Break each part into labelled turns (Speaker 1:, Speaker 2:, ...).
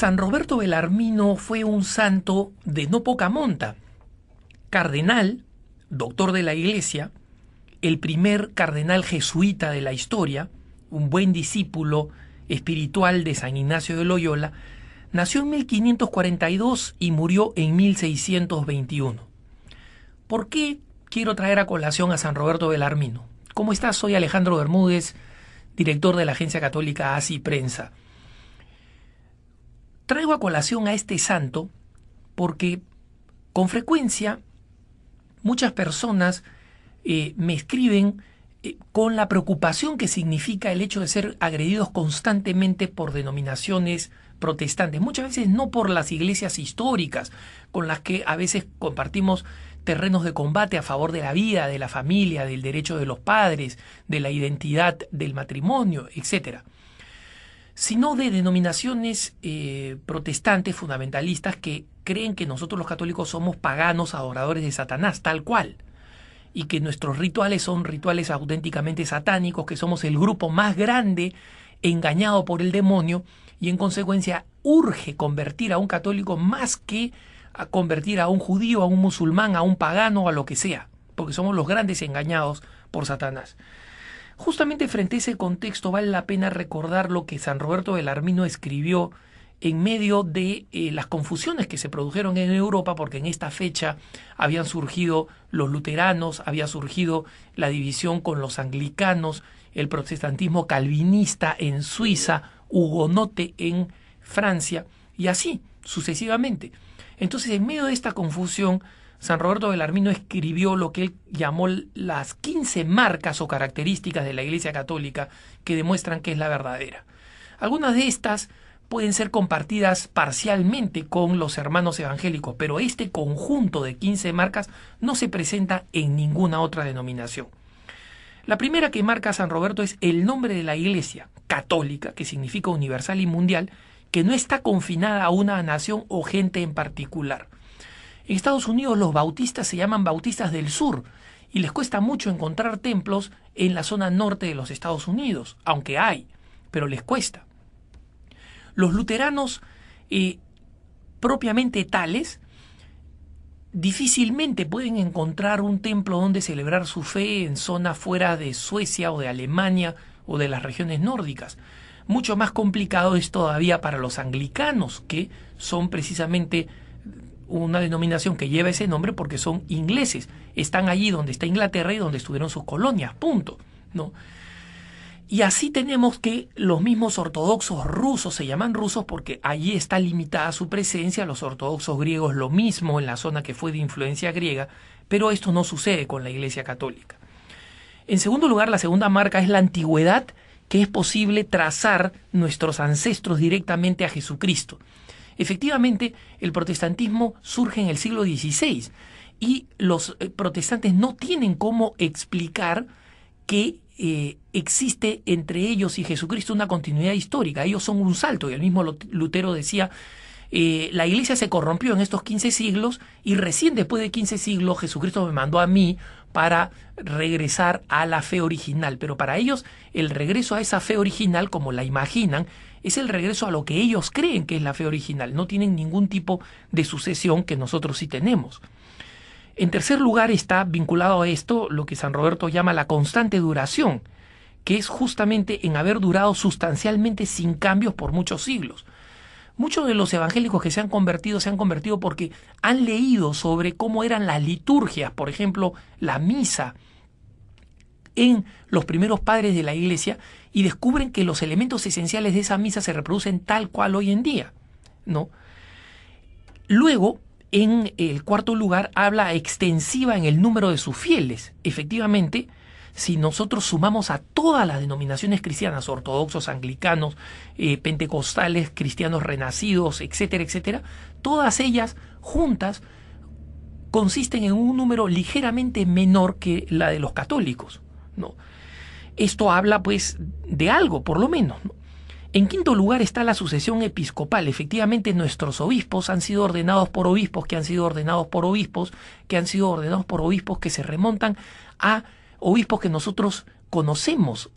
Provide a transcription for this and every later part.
Speaker 1: San Roberto Belarmino fue un santo de no poca monta, cardenal, doctor de la Iglesia, el primer cardenal jesuita de la historia, un buen discípulo espiritual de San Ignacio de Loyola. Nació en 1542 y murió en 1621. ¿Por qué quiero traer a colación a San Roberto Belarmino? ¿Cómo estás? Soy Alejandro Bermúdez, director de la agencia católica ASI Prensa. Traigo a colación a este santo porque con frecuencia muchas personas me escriben con la preocupación que significa el hecho de ser agredidos constantemente por denominaciones protestantes, muchas veces no por las iglesias históricas, con las que a veces compartimos terrenos de combate a favor de la vida, de la familia, del derecho de los padres, de la identidad del matrimonio, etcétera, sino de denominaciones protestantes fundamentalistas que creen que nosotros los católicos somos paganos adoradores de Satanás, tal cual, y que nuestros rituales son rituales auténticamente satánicos, que somos el grupo más grande engañado por el demonio, y en consecuencia urge convertir a un católico más que a convertir a un judío, a un musulmán, a un pagano, a lo que sea, porque somos los grandes engañados por Satanás. Justamente frente a ese contexto vale la pena recordar lo que San Roberto Belarmino escribió en medio de las confusiones que se produjeron en Europa, porque en esta fecha habían surgido los luteranos, había surgido la división con los anglicanos, el protestantismo calvinista en Suiza, hugonote en Francia, y así sucesivamente. Entonces, en medio de esta confusión, San Roberto Belarmino escribió lo que él llamó las 15 marcas o características de la Iglesia Católica que demuestran que es la verdadera. Algunas de estas pueden ser compartidas parcialmente con los hermanos evangélicos, pero este conjunto de 15 marcas no se presenta en ninguna otra denominación. La primera que marca San Roberto es el nombre de la Iglesia católica, que significa universal y mundial, que no está confinada a una nación o gente en particular. En Estados Unidos los bautistas se llaman bautistas del sur y les cuesta mucho encontrar templos en la zona norte de los Estados Unidos, aunque hay, pero les cuesta. Los luteranos propiamente tales difícilmente pueden encontrar un templo donde celebrar su fe en zonas fuera de Suecia o de Alemania o de las regiones nórdicas. Mucho más complicado es todavía para los anglicanos, que son precisamente una denominación que lleva ese nombre porque son ingleses. Están allí donde está Inglaterra y donde estuvieron sus colonias, punto, ¿no? Y así tenemos que los mismos ortodoxos rusos se llaman rusos porque allí está limitada su presencia, los ortodoxos griegos lo mismo en la zona que fue de influencia griega, pero esto no sucede con la Iglesia Católica. En segundo lugar, la segunda marca es la antigüedad, que es posible trazar nuestros ancestros directamente a Jesucristo. Efectivamente, el protestantismo surge en el siglo XVI y los protestantes no tienen cómo explicar que existe entre ellos y Jesucristo una continuidad histórica. Ellos son un salto, y el mismo Lutero decía, la Iglesia se corrompió en estos 15 siglos y recién después de 15 siglos Jesucristo me mandó a mí para regresar a la fe original. Pero para ellos el regreso a esa fe original, como la imaginan, es el regreso a lo que ellos creen que es la fe original. No tienen ningún tipo de sucesión que nosotros sí tenemos. En tercer lugar está vinculado a esto lo que San Roberto llama la constante duración, que es justamente en haber durado sustancialmente sin cambios por muchos siglos. Muchos de los evangélicos que se han convertido porque han leído sobre cómo eran las liturgias, por ejemplo, la misa en los primeros padres de la Iglesia, y descubren que los elementos esenciales de esa misa se reproducen tal cual hoy en día, ¿no? Luego, en el cuarto lugar, habla extensiva en el número de sus fieles. Efectivamente, si nosotros sumamos a todas las denominaciones cristianas, ortodoxos, anglicanos, pentecostales, cristianos renacidos, etcétera, etcétera, todas ellas juntas consisten en un número ligeramente menor que la de los católicos, ¿no? Esto habla pues de algo, por lo menos, ¿no? En quinto lugar está la sucesión episcopal. Efectivamente, nuestros obispos han sido ordenados por obispos que han sido ordenados por obispos que han sido ordenados por obispos que se remontan a obispos que nosotros conocemos,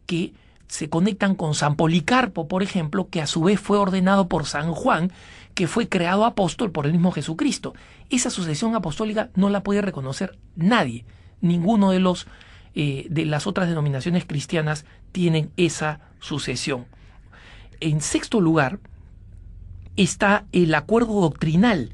Speaker 1: que se conectan con San Policarpo, por ejemplo, que a su vez fue ordenado por San Juan, que fue creado apóstol por el mismo Jesucristo. Esa sucesión apostólica no la puede reconocer nadie. Ninguno de las otras denominaciones cristianas tienen esa sucesión. En sexto lugar está el acuerdo doctrinal,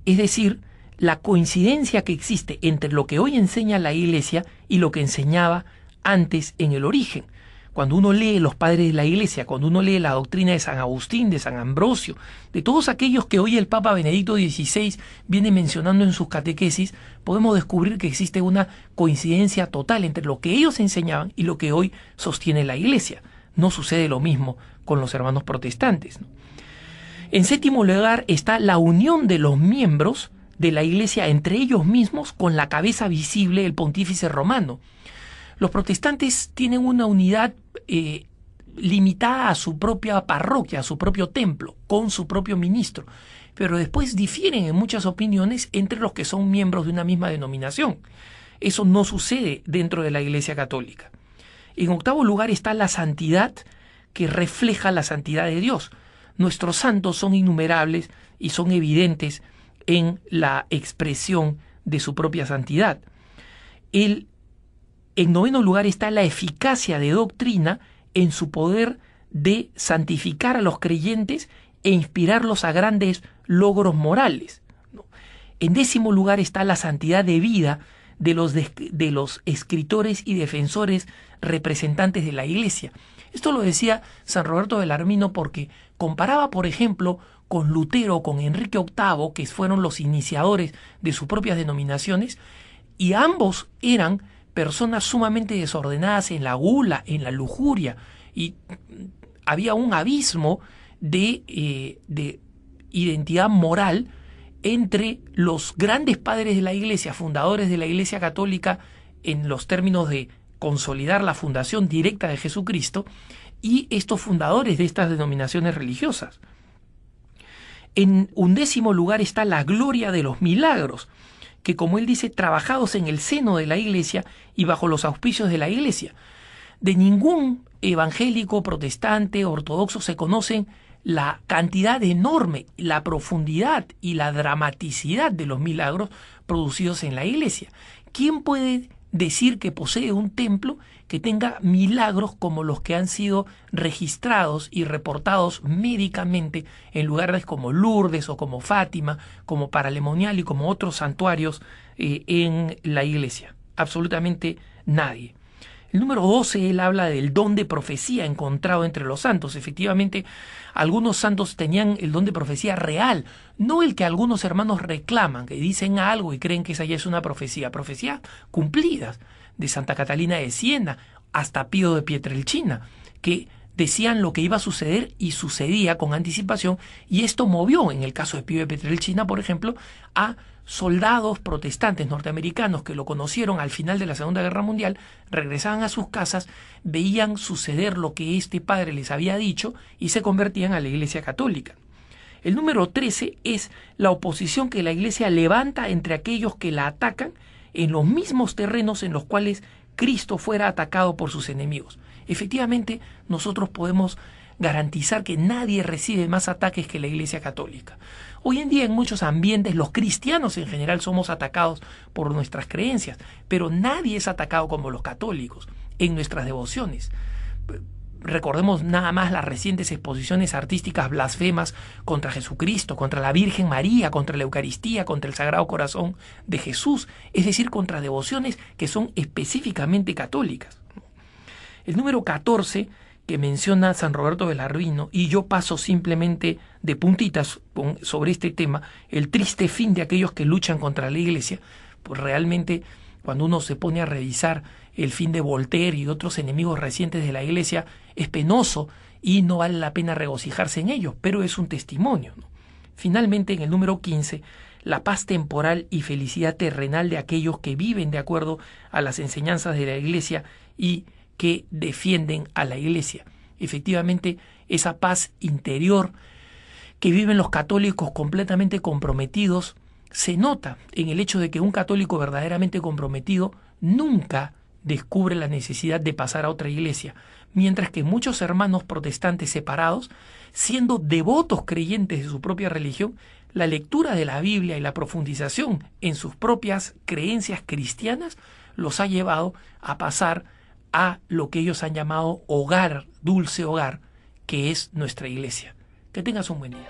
Speaker 1: es decir, la coincidencia que existe entre lo que hoy enseña la Iglesia y lo que enseñaba antes en el origen. Cuando uno lee los padres de la Iglesia, cuando uno lee la doctrina de San Agustín, de San Ambrosio, de todos aquellos que hoy el Papa Benedicto XVI viene mencionando en sus catequesis, podemos descubrir que existe una coincidencia total entre lo que ellos enseñaban y lo que hoy sostiene la Iglesia. No sucede lo mismo con los hermanos protestantes, ¿no? En séptimo lugar está la unión de los miembros de la Iglesia entre ellos mismos con la cabeza visible, el pontífice romano. Los protestantes tienen una unidad limitada a su propia parroquia, a su propio templo, con su propio ministro, pero después difieren en muchas opiniones entre los que son miembros de una misma denominación. Eso no sucede dentro de la Iglesia católica. En octavo lugar está la santidad, que refleja la santidad de Dios. Nuestros santos son innumerables y son evidentes en la expresión de su propia santidad. En noveno lugar está la eficacia de doctrina en su poder de santificar a los creyentes e inspirarlos a grandes logros morales, ¿no? En décimo lugar está la santidad de vida de los escritores y defensores representantes de la Iglesia. Esto lo decía San Roberto Bellarmino porque comparaba, por ejemplo, con Lutero, con Enrique VIII, que fueron los iniciadores de sus propias denominaciones, y ambos eran personas sumamente desordenadas en la gula, en la lujuria, y había un abismo de identidad moral entre los grandes padres de la Iglesia, fundadores de la Iglesia católica, en los términos de consolidar la fundación directa de Jesucristo, y estos fundadores de estas denominaciones religiosas. En undécimo lugar está la gloria de los milagros, que, como él dice, trabajados en el seno de la Iglesia y bajo los auspicios de la Iglesia. De ningún evangélico, protestante, ortodoxo se conocen la cantidad enorme, la profundidad y la dramaticidad de los milagros producidos en la Iglesia. ¿Quién puede decir que posee un templo que tenga milagros como los que han sido registrados y reportados médicamente en lugares como Lourdes o como Fátima, como Paralemonial y como otros santuarios en la Iglesia? Absolutamente nadie. El número 12, él habla del don de profecía encontrado entre los santos. Efectivamente, algunos santos tenían el don de profecía real, no el que algunos hermanos reclaman, que dicen algo y creen que esa ya es una profecía. Profecías cumplidas, de Santa Catalina de Siena hasta Pío de Pietrelcina, que decían lo que iba a suceder y sucedía con anticipación, y esto movió, en el caso de Pío de Pietrelcina, por ejemplo, a soldados protestantes norteamericanos que lo conocieron al final de la Segunda Guerra Mundial, regresaban a sus casas, veían suceder lo que este padre les había dicho y se convertían a la Iglesia católica. El número 13 es la oposición que la Iglesia levanta entre aquellos que la atacan en los mismos terrenos en los cuales Cristo fuera atacado por sus enemigos. Efectivamente, nosotros podemos garantizar que nadie recibe más ataques que la Iglesia católica. Hoy en día en muchos ambientes los cristianos en general somos atacados por nuestras creencias, pero nadie es atacado como los católicos en nuestras devociones. Recordemos nada más las recientes exposiciones artísticas blasfemas contra Jesucristo, contra la Virgen María, contra la Eucaristía, contra el Sagrado Corazón de Jesús, es decir, contra devociones que son específicamente católicas. El número 14 que menciona San Roberto Bellarmino, y yo paso simplemente de puntitas sobre este tema, el triste fin de aquellos que luchan contra la Iglesia, pues realmente cuando uno se pone a revisar el fin de Voltaire y de otros enemigos recientes de la Iglesia, es penoso y no vale la pena regocijarse en ello, pero es un testimonio, ¿no? Finalmente, en el número 15, la paz temporal y felicidad terrenal de aquellos que viven de acuerdo a las enseñanzas de la Iglesia y que defienden a la Iglesia. Efectivamente, esa paz interior que viven los católicos completamente comprometidos se nota en el hecho de que un católico verdaderamente comprometido nunca descubre la necesidad de pasar a otra iglesia, mientras que muchos hermanos protestantes separados, siendo devotos creyentes de su propia religión, la lectura de la Biblia y la profundización en sus propias creencias cristianas los ha llevado a pasar a lo que ellos han llamado hogar, dulce hogar, que es nuestra iglesia. Que tengas un buen día.